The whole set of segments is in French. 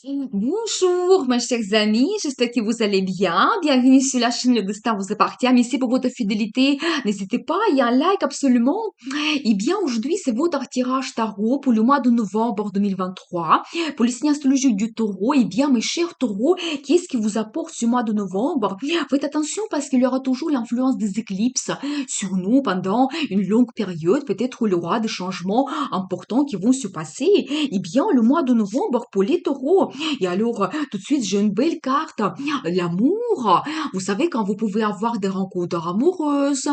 Bonjour, mes chers amis, j'espère que vous allez bien. Bienvenue sur la chaîne Le Destin vous appartient. Merci pour votre fidélité. N'hésitez pas, il y a un like absolument. Eh bien, aujourd'hui, c'est votre tirage tarot pour le mois de novembre 2023. Pour les signes astrologiques du taureau, eh bien, mes chers taureaux, qu'est-ce qui vous apporte ce mois de novembre? Faites attention parce qu'il y aura toujours l'influence des éclipses sur nous pendant une longue période. Peut-être il y aura des changements importants qui vont se passer. Eh bien, le mois de novembre pour les taureaux, et alors, tout de suite, j'ai une belle carte. L'amour. Vous savez, quand vous pouvez avoir des rencontres amoureuses,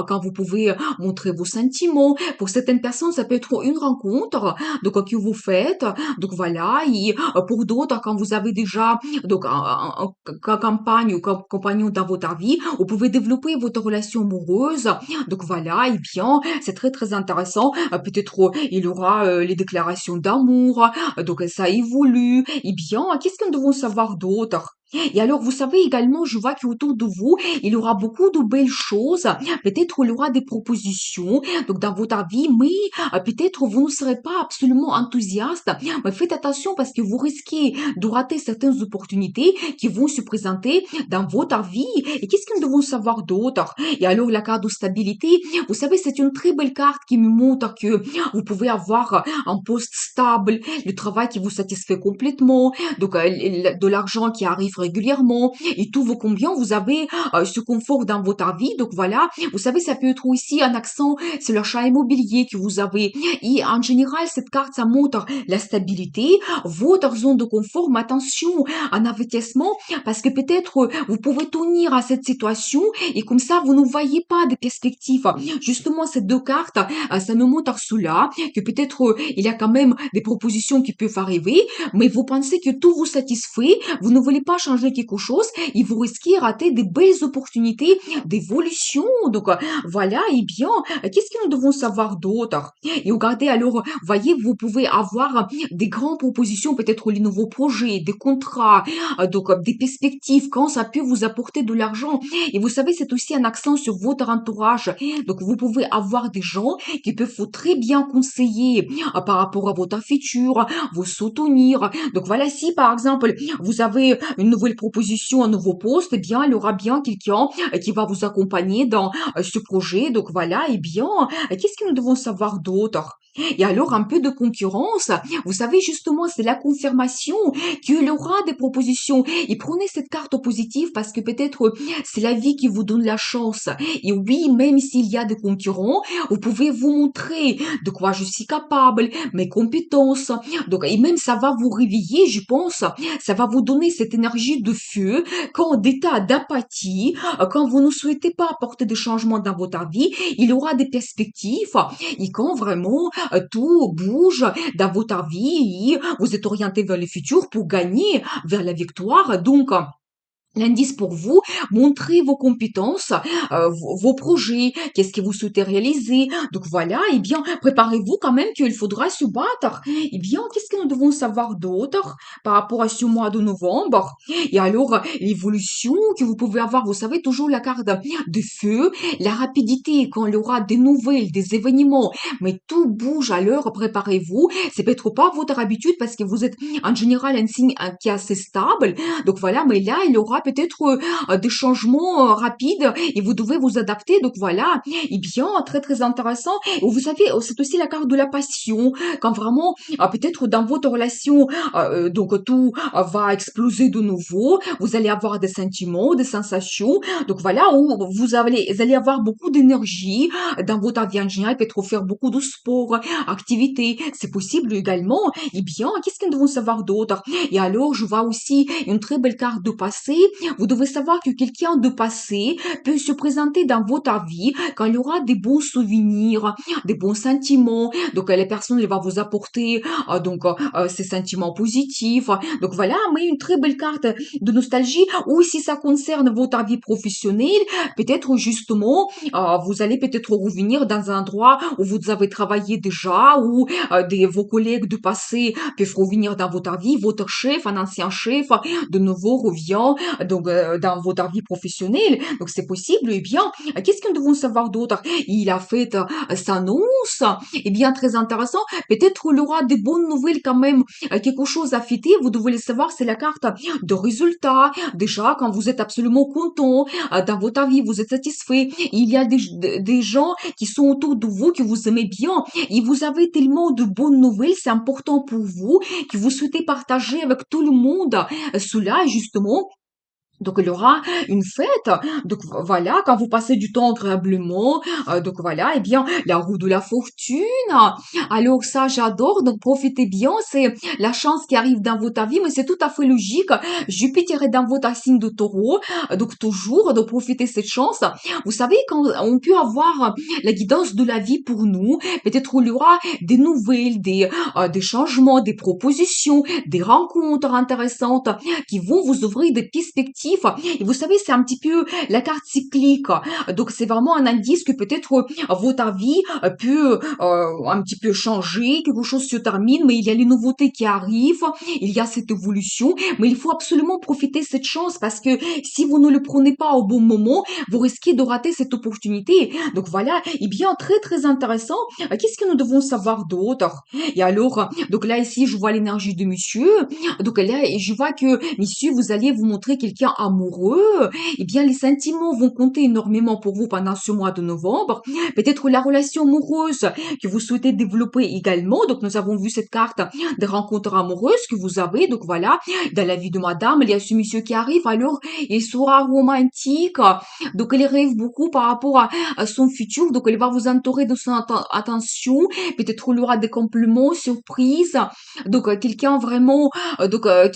quand vous pouvez montrer vos sentiments. Pour certaines personnes, ça peut être une rencontre, donc, que vous faites. Donc, voilà. Et pour d'autres, quand vous avez déjà, donc, un campagne ou compagnon dans votre vie, vous pouvez développer votre relation amoureuse. Donc, voilà. Et bien, c'est très, très intéressant. Peut-être, il y aura les déclarations d'amour. Donc, ça évolue. Eh bien, qu'est-ce que nous devons savoir d'autre? Et alors, vous savez également, je vois qu'autour de vous, il y aura beaucoup de belles choses. Peut-être il y aura des propositions, donc dans votre vie, mais peut-être vous ne serez pas absolument enthousiaste. Mais faites attention parce que vous risquez de rater certaines opportunités qui vont se présenter dans votre vie. Et qu'est-ce que nous devons savoir d'autre? Et alors, la carte de stabilité, vous savez, c'est une très belle carte qui me montre que vous pouvez avoir un poste stable, le travail qui vous satisfait complètement, donc de l'argent qui arrive régulièrement et tous vos combien vous avez ce confort dans votre vie. Donc voilà, vous savez, ça peut être aussi un accent sur l'achat immobilier que vous avez. Et en général, cette carte, ça montre la stabilité, votre zone de confort, mais attention, un investissement, parce que peut-être vous pouvez tenir à cette situation et comme ça, vous ne voyez pas de perspectives. Justement, ces deux cartes, ça nous montre cela, que peut-être il y a quand même des propositions qui peuvent arriver, mais vous pensez que tout vous satisfait, vous ne voulez pas changer quelque chose et vous risquez de rater des belles opportunités d'évolution. Donc voilà, et bien, qu'est-ce que nous devons savoir d'autre? Et regardez alors, voyez, vous pouvez avoir des grandes propositions, peut-être les nouveaux projets, des contrats, donc des perspectives, quand ça peut vous apporter de l'argent. Et vous savez, c'est aussi un accent sur votre entourage. Donc vous pouvez avoir des gens qui peuvent vous très bien conseiller par rapport à votre futur, vous soutenir. Donc voilà, si par exemple vous avez une nouvelle proposition, un nouveau poste, eh bien il y aura bien quelqu'un qui va vous accompagner dans ce projet. Donc voilà, eh bien, qu'est-ce que nous devons savoir d'autre? Et alors un peu de concurrence, vous savez justement c'est la confirmation qu'il y aura des propositions. Et prenez cette carte positive parce que peut-être c'est la vie qui vous donne la chance. Et oui, même s'il y a des concurrents, vous pouvez vous montrer de quoi je suis capable, mes compétences. Donc, et même ça va vous réveiller, je pense. Ça va vous donner cette énergie de feu quand d'état d'apathie, quand vous ne souhaitez pas apporter des changements dans votre vie, il y aura des perspectives. Et quand vraiment tout bouge dans votre vie et vous êtes orienté vers le futur pour gagner vers la victoire. Donc, l'indice pour vous, montrez vos compétences, vos projets, qu'est-ce que vous souhaitez réaliser. Donc voilà, eh bien, préparez-vous quand même qu'il faudra se battre. Eh bien, qu'est-ce que nous devons savoir d'autre par rapport à ce mois de novembre? Et alors, l'évolution que vous pouvez avoir, vous savez, toujours la carte de feu, la rapidité quand il y aura des nouvelles, des événements, mais tout bouge alors, préparez-vous. C'est peut-être pas votre habitude parce que vous êtes en général un signe qui est assez stable, donc voilà, mais là, il y aura peut-être des changements rapides et vous devez vous adapter. Donc voilà, et bien, très très intéressant. Et vous savez, c'est aussi la carte de la passion, quand vraiment, peut-être dans votre relation, donc tout va exploser de nouveau, vous allez avoir des sentiments, des sensations. Donc voilà, où vous allez avoir beaucoup d'énergie dans votre vie en général, peut-être faire beaucoup de sport, activités, c'est possible également. Et bien, qu'est-ce que nous devons savoir d'autre? Et alors, je vois aussi une très belle carte de passé. Vous devez savoir que quelqu'un de passé peut se présenter dans votre vie quand il y aura des bons souvenirs, des bons sentiments. Donc, les personnes, elles vont vous apporter ces sentiments positifs. Donc, voilà, mais une très belle carte de nostalgie. Ou si ça concerne votre vie professionnelle, peut-être justement, vous allez peut-être revenir dans un endroit où vous avez travaillé déjà, où vos collègues du passé peuvent revenir dans votre vie, votre chef, un ancien chef, de nouveau revient dans votre vie professionnelle. Donc c'est possible. Eh bien, qu'est-ce que nous devons savoir d'autre? Il a fait sa annonce. Eh bien, très intéressant. Peut-être il aura des bonnes nouvelles quand même, quelque chose à fêter. Vous devez le savoir, c'est la carte de résultat. Déjà, quand vous êtes absolument content dans votre vie, vous êtes satisfait. Il y a des gens qui sont autour de vous, que vous aimez bien. Et vous avez tellement de bonnes nouvelles, c'est important pour vous, que vous souhaitez partager avec tout le monde. Cela, justement, donc il y aura une fête. Donc voilà, quand vous passez du temps agréablement, donc voilà, eh bien la roue de la fortune. Alors ça j'adore. Donc profitez bien, c'est la chance qui arrive dans votre vie, mais c'est tout à fait logique. Jupiter est dans votre signe de Taureau, donc toujours de profiter de cette chance. Vous savez quand on peut avoir la guidance de la vie pour nous, peut-être il y aura des nouvelles, des changements, des propositions, des rencontres intéressantes qui vont vous ouvrir des perspectives. Et vous savez, c'est un petit peu la carte cyclique. Donc, c'est vraiment un indice que peut-être votre vie peut un petit peu changer, quelque chose se termine, mais il y a les nouveautés qui arrivent, il y a cette évolution, mais il faut absolument profiter de cette chance parce que si vous ne le prenez pas au bon moment, vous risquez de rater cette opportunité. Donc voilà, et bien très très intéressant. Qu'est-ce que nous devons savoir d'autre? Et alors, donc là ici, je vois l'énergie de monsieur. Donc là, je vois que, monsieur, vous alliez vous montrer quelqu'un amoureux. Eh bien, les sentiments vont compter énormément pour vous pendant ce mois de novembre. Peut-être la relation amoureuse que vous souhaitez développer également. Donc, nous avons vu cette carte des rencontres amoureuses que vous avez. Donc, voilà, dans la vie de madame, il y a ce monsieur qui arrive. Alors, il sera romantique. Donc, il rêve beaucoup par rapport à son futur. Donc, il va vous entourer de son attention. Peut-être il y aura des compliments, surprises. Donc, quelqu'un vraiment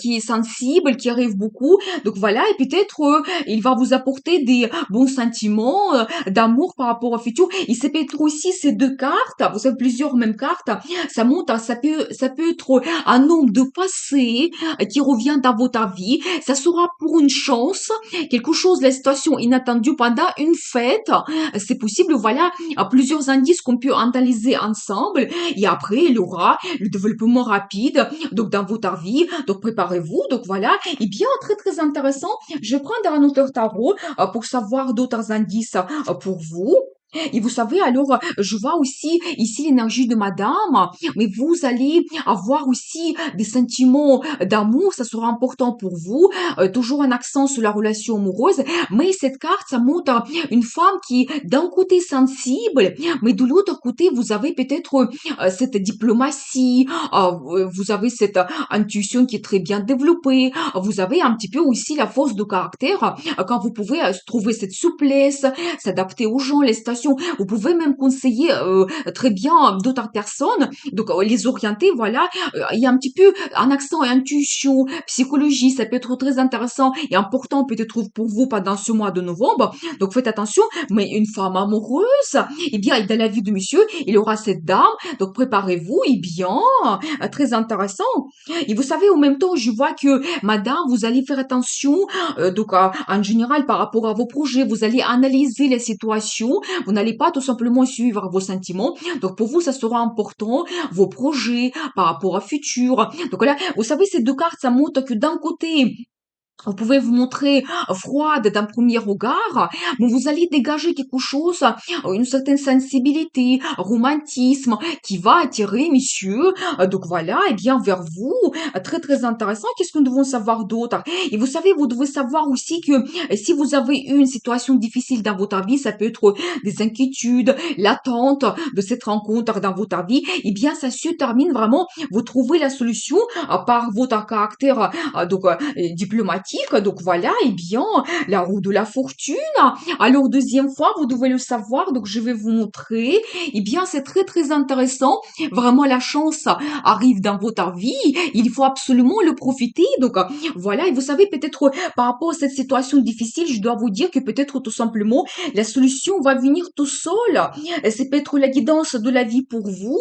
qui est sensible, qui rêve beaucoup. Donc voilà, et peut-être il va vous apporter des bons sentiments d'amour par rapport au futur. Et c'est peut-être aussi ces deux cartes, vous avez plusieurs mêmes cartes, ça montre, ça peut être un homme de passé qui revient dans votre vie. Ça sera pour une chance, quelque chose, la situation inattendue pendant une fête. C'est possible, voilà, à plusieurs indices qu'on peut analyser ensemble. Et après, il y aura le développement rapide donc dans votre vie. Donc préparez-vous. Donc voilà. Et bien très très intéressant. Je prends un auteur tarot pour savoir d'autres indices pour vous. Et vous savez, alors, je vois aussi ici l'énergie de madame, mais vous allez avoir aussi des sentiments d'amour, ça sera important pour vous, toujours un accent sur la relation amoureuse, mais cette carte, ça montre une femme qui, d'un côté sensible, mais de l'autre côté, vous avez peut-être cette diplomatie, vous avez cette intuition qui est très bien développée, vous avez un petit peu aussi la force de caractère, quand vous pouvez trouver cette souplesse, s'adapter aux gens, les stations. Vous pouvez même conseiller très bien d'autres personnes, donc les orienter, voilà. Il y a un petit peu un accent intuition, psychologie, ça peut être très intéressant et important peut-être pour vous pendant ce mois de novembre. Donc faites attention, mais une femme amoureuse, eh bien, dans la vie de monsieur, il aura cette dame, donc préparez-vous, et bien, très intéressant. Et vous savez, en même temps, je vois que madame, vous allez faire attention, en général, par rapport à vos projets, vous allez analyser les situations, vous n'allez pas tout simplement suivre vos sentiments. Donc, pour vous, ça sera important, vos projets par rapport au futur. Donc là, vous savez, ces deux cartes, ça montre que d'un côté, vous pouvez vous montrer froide d'un premier regard, mais vous allez dégager quelque chose, une certaine sensibilité, romantisme, qui va attirer, messieurs, donc voilà, et bien vers vous, très très intéressant. Qu'est-ce que nous devons savoir d'autre? Et vous savez, vous devez savoir aussi que si vous avez eu une situation difficile dans votre vie, ça peut être des inquiétudes, l'attente de cette rencontre dans votre vie, et bien ça se termine vraiment, vous trouvez la solution par votre caractère diplomatique. Donc voilà, et bien, la roue de la fortune. Alors, deuxième fois, vous devez le savoir, donc je vais vous montrer. Eh bien, c'est très très intéressant. Vraiment, la chance arrive dans votre vie. Il faut absolument le profiter. Donc voilà, et vous savez, peut-être par rapport à cette situation difficile, je dois vous dire que peut-être tout simplement, la solution va venir tout seul. C'est peut-être la guidance de la vie pour vous.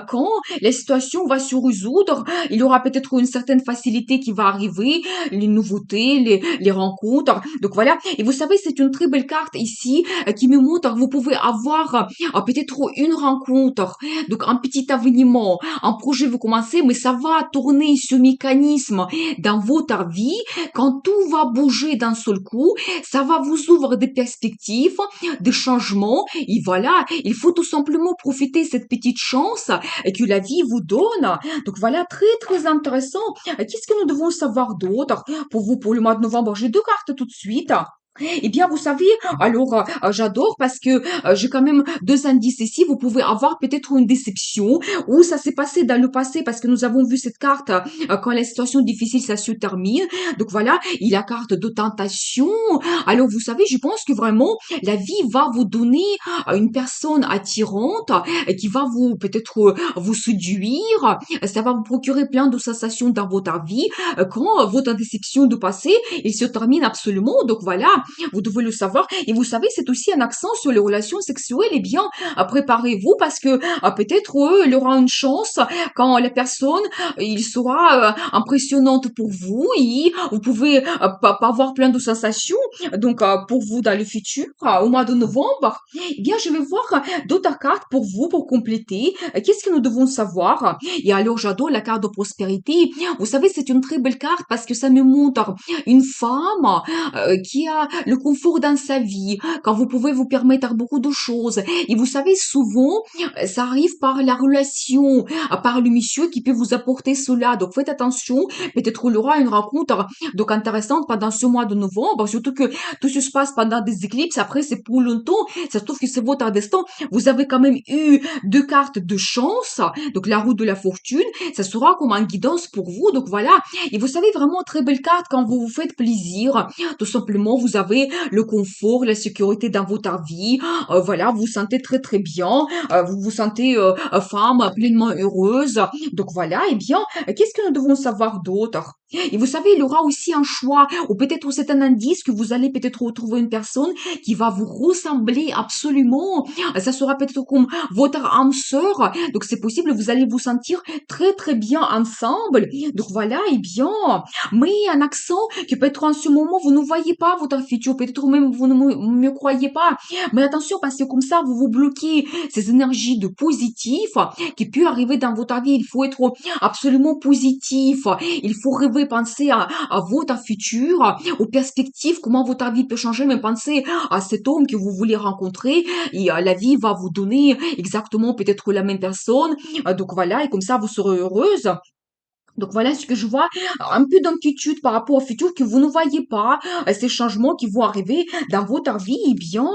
Quand la situation va se résoudre, il y aura peut-être une certaine facilité qui va arriver, les nouveautés, commencer les rencontres. Donc voilà. Et vous savez, c'est une très belle carte ici qui me montre que vous pouvez avoir peut-être une rencontre, donc un petit aveniment, un projet vous commencez, mais ça va tourner ce mécanisme dans votre vie. Quand tout va bouger d'un seul coup, ça va vous ouvrir des perspectives, des changements. Et voilà, il faut tout simplement profiter de cette petite chance que la vie vous donne. Donc voilà, très très intéressant. Qu'est-ce que nous devons savoir d'autre pour vous pour le mois de novembre? J'ai deux cartes tout de suite. Eh bien, vous savez, alors j'adore parce que j'ai quand même deux indices ici. Vous pouvez avoir peut-être une déception ou ça s'est passé dans le passé parce que nous avons vu cette carte quand la situation difficile ça se termine. Donc voilà, il y a carte de tentation. Alors vous savez, je pense que vraiment la vie va vous donner une personne attirante qui va vous peut-être vous séduire. Ça va vous procurer plein de sensations dans votre vie quand votre déception de passé il se termine absolument. Donc voilà, vous devez le savoir. Et vous savez, c'est aussi un accent sur les relations sexuelles. Eh bien, préparez-vous parce que peut-être il aura une chance quand la personne, il sera impressionnante pour vous et vous pouvez pas avoir plein de sensations. Donc, pour vous dans le futur, au mois de novembre, eh bien, je vais voir d'autres cartes pour vous pour compléter. Qu'est-ce que nous devons savoir? Et alors, j'adore la carte de prospérité. Vous savez, c'est une très belle carte parce que ça me montre une femme qui a le confort dans sa vie, quand vous pouvez vous permettre beaucoup de choses. Et vous savez, souvent, ça arrive par la relation, par le monsieur qui peut vous apporter cela. Donc faites attention, peut-être il y aura une rencontre donc intéressante pendant ce mois de novembre, surtout que tout ce se passe pendant des éclipses, après c'est pour longtemps, ça se trouve que c'est votre destin. Vous avez quand même eu deux cartes de chance, donc la roue de la fortune, ça sera comme un guidance pour vous, donc voilà. Et vous savez, vraiment très belle carte quand vous vous faites plaisir, tout simplement, vous avez le confort, la sécurité dans votre vie. Voilà, vous vous sentez très très bien. Vous vous sentez femme pleinement heureuse. Donc voilà, eh bien, qu'est-ce que nous devons savoir d'autre? Et vous savez, il y aura aussi un choix, ou peut-être c'est un indice que vous allez peut-être retrouver une personne qui va vous ressembler absolument. Ça sera peut-être comme votre âme sœur. Donc c'est possible, vous allez vous sentir très très bien ensemble. Donc voilà, eh bien, mais un accent que peut-être en ce moment vous ne voyez pas votre futur, peut-être même vous ne me croyez pas. Mais attention parce que comme ça vous vous bloquez ces énergies de positif qui peut arriver dans votre vie. Il faut être absolument positif. Il faut rêver, penser à votre futur, aux perspectives, comment votre vie peut changer, mais penser à cet homme que vous voulez rencontrer et la vie va vous donner exactement peut-être la même personne. Donc voilà, et comme ça vous serez heureuse. Donc voilà ce que je vois, un peu d'inquiétude par rapport au futur que vous ne voyez pas, ces changements qui vont arriver dans votre vie, eh bien.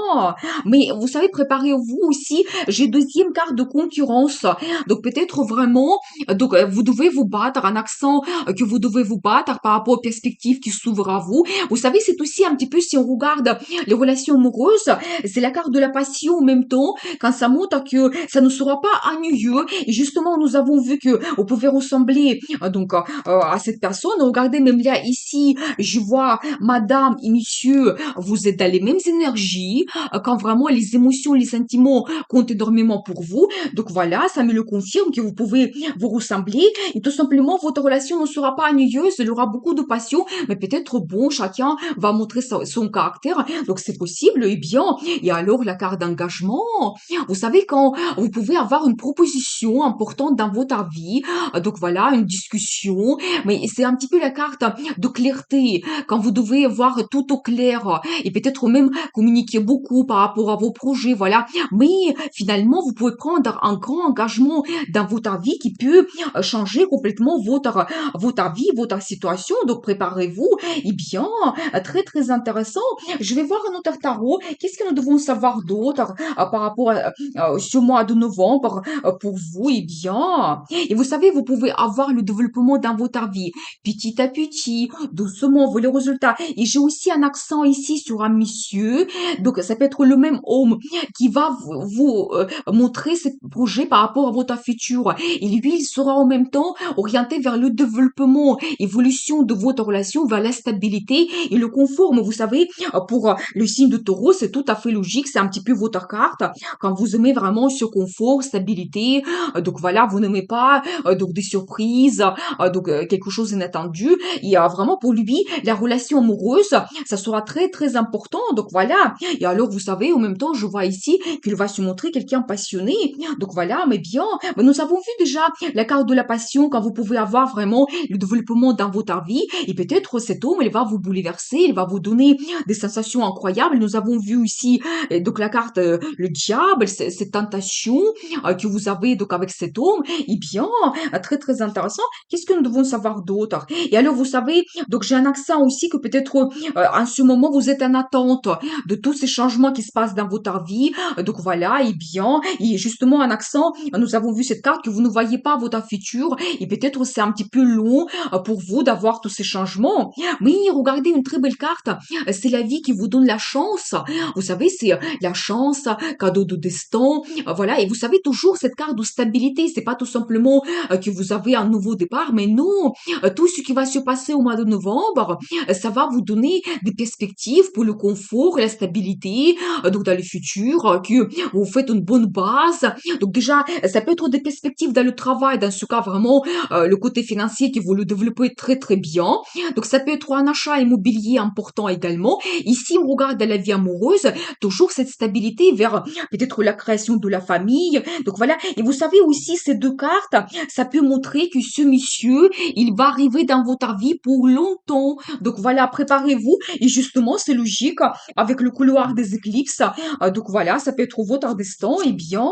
Mais vous savez, préparez-vous aussi, j'ai deuxième carte de concurrence. Donc peut-être vraiment, donc vous devez vous battre, un accent que vous devez vous battre par rapport aux perspectives qui s'ouvrent à vous. Vous savez, c'est aussi un petit peu, si on regarde les relations amoureuses, c'est la carte de la passion en même temps, quand ça montre que ça ne sera pas ennuyeux. Et justement, nous avons vu que vous pouvez ressembler à cette personne. Regardez, même là, ici, je vois madame et monsieur, vous êtes dans les mêmes énergies, quand vraiment les émotions, les sentiments comptent énormément pour vous. Donc voilà, ça me le confirme que vous pouvez vous ressembler et tout simplement, votre relation ne sera pas ennuyeuse, il y aura beaucoup de passion, mais peut-être, bon, chacun va montrer son caractère. Donc c'est possible, et bien. Et alors, la carte d'engagement, vous savez, quand vous pouvez avoir une proposition importante dans votre vie, donc voilà, une discussion, mais c'est un petit peu la carte de clarté, quand vous devez voir tout au clair et peut-être même communiquer beaucoup par rapport à vos projets, voilà. Mais finalement, vous pouvez prendre un grand engagement dans votre vie qui peut changer complètement votre vie, votre situation. Donc préparez-vous. Eh bien, très très intéressant. Je vais voir un autre tarot. Qu'est-ce que nous devons savoir d'autre par rapport à ce mois de novembre pour vous? Eh bien, et vous savez, vous pouvez avoir le développement dans votre vie, petit à petit, doucement, vous les résultats. Et j'ai aussi un accent ici sur un monsieur, donc ça peut être le même homme qui va vous montrer ses projets par rapport à votre futur. Et lui, il sera en même temps orienté vers le développement, évolution de votre relation, vers la stabilité et le confort. Mais vous savez, pour le signe de taureau, c'est tout à fait logique, c'est un petit peu votre carte. Quand vous aimez vraiment ce confort, stabilité, donc voilà, vous n'aimez pas donc des surprises, quelque chose d'inattendu. Et vraiment pour lui, la relation amoureuse, ça sera très très important. Donc voilà. Et alors vous savez, en même temps, je vois ici qu'il va se montrer quelqu'un passionné. Donc voilà, mais nous avons vu déjà la carte de la passion quand vous pouvez avoir vraiment le développement dans votre vie. Et peut-être cet homme, il va vous bouleverser, il va vous donner des sensations incroyables. Nous avons vu ici donc la carte le diable, cette tentation que vous avez donc avec cet homme. Eh bien, très très intéressant. Qu'est-ce que nous devons savoir d'autre? Et alors vous savez, donc j'ai un accent aussi que peut-être en ce moment vous êtes en attente de tous ces changements qui se passent dans votre vie. Donc voilà, eh bien, et justement un accent, nous avons vu cette carte que vous ne voyez pas votre futur et peut-être c'est un petit peu long pour vous d'avoir tous ces changements. Mais regardez une très belle carte, c'est la vie qui vous donne la chance. Vous savez, c'est la chance, cadeau de destin, voilà. Et vous savez toujours cette carte de stabilité, c'est pas tout simplement que vous avez un nouveau départ, mais non, tout ce qui va se passer au mois de novembre, ça va vous donner des perspectives pour le confort et la stabilité, donc dans le futur, que vous faites une bonne base. Donc déjà, ça peut être des perspectives dans le travail, dans ce cas vraiment le côté financier que vous le développez très très bien. Donc ça peut être un achat immobilier important également. Ici, on regarde la vie amoureuse, toujours cette stabilité vers peut-être la création de la famille. Donc voilà. Et vous savez aussi, ces deux cartes, ça peut montrer que ce monsieur, il va arriver dans votre vie pour longtemps. Donc voilà, préparez-vous. Et justement, c'est logique avec le couloir des éclipses. Donc voilà, ça peut être votre destin. Et bien.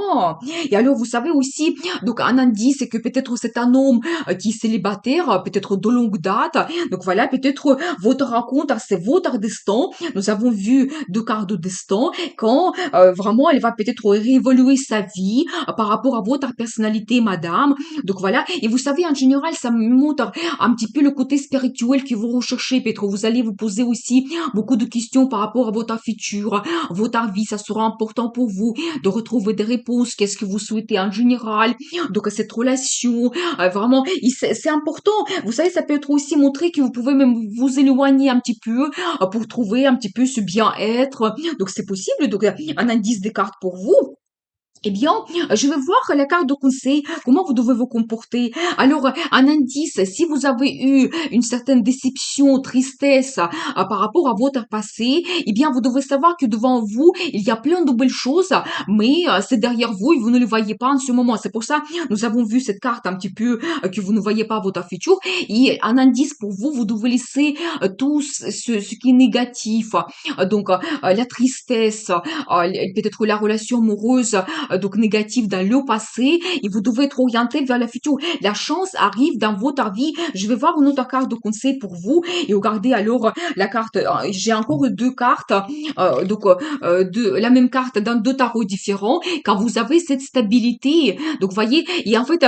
Et alors, vous savez aussi, donc un indice, c'est que peut-être c'est un homme qui est célibataire, peut-être de longue date. Donc voilà, peut-être votre rencontre, c'est votre destin. Nous avons vu deux cartes de destin quand vraiment elle va peut-être réévoluer sa vie par rapport à votre personnalité, madame. Donc voilà, et vous savez, en général, ça montre un petit peu le côté spirituel que vous recherchez. Peut-être vous allez vous poser aussi beaucoup de questions par rapport à votre futur, votre vie. Ça sera important pour vous de retrouver des réponses. Qu'est-ce que vous souhaitez en général? Donc cette relation, vraiment, c'est important. Vous savez, ça peut être aussi montrer que vous pouvez même vous éloigner un petit peu pour trouver un petit peu ce bien-être. Donc c'est possible. Donc un indice des cartes pour vous. Eh bien, je vais voir la carte de conseil, comment vous devez vous comporter. Alors, un indice, si vous avez eu une certaine déception, tristesse par rapport à votre passé, eh bien, vous devez savoir que devant vous, il y a plein de belles choses, mais c'est derrière vous et vous ne le voyez pas en ce moment. C'est pour ça, nous avons vu cette carte un petit peu que vous ne voyez pas votre futur. Et un indice pour vous, vous devez laisser tout ce qui est négatif. La tristesse, peut-être la relation amoureuse, donc négatif dans le passé et vous devez être orienté vers le futur. La chance arrive dans votre vie. Je vais voir une autre carte de conseil pour vous et regardez alors la carte. J'ai encore deux cartes, de la même carte dans deux tarots différents. Quand vous avez cette stabilité, donc voyez, et en fait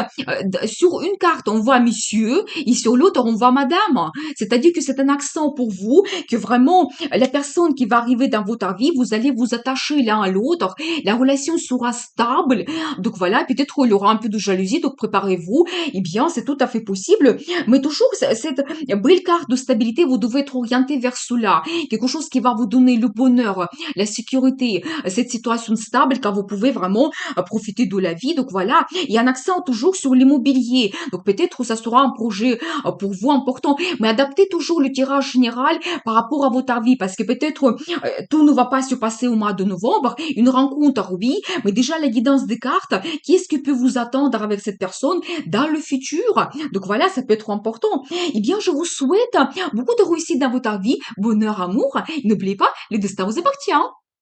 sur une carte on voit monsieur et sur l'autre on voit madame. C'est-à-dire que c'est un accent pour vous que vraiment la personne qui va arriver dans votre vie, vous allez vous attacher l'un à l'autre. La relation sera stable. Donc voilà, peut-être il y aura un peu de jalousie, donc préparez-vous. Eh bien, c'est tout à fait possible. Mais toujours, cette belle carte de stabilité, vous devez être orienté vers cela. Quelque chose qui va vous donner le bonheur, la sécurité, cette situation stable quand vous pouvez vraiment profiter de la vie. Donc voilà, il y a un accent toujours sur l'immobilier. Donc peut-être ça sera un projet pour vous important. Mais adaptez toujours le tirage général par rapport à votre vie parce que peut-être tout ne va pas se passer au mois de novembre. Une rencontre, oui, mais déjà la guidance des cartes, qu'est-ce qui peut vous attendre avec cette personne dans le futur? Donc voilà, ça peut être important. Eh bien, je vous souhaite beaucoup de réussite dans votre vie, bonheur, amour. N'oubliez pas, le destin vous appartient.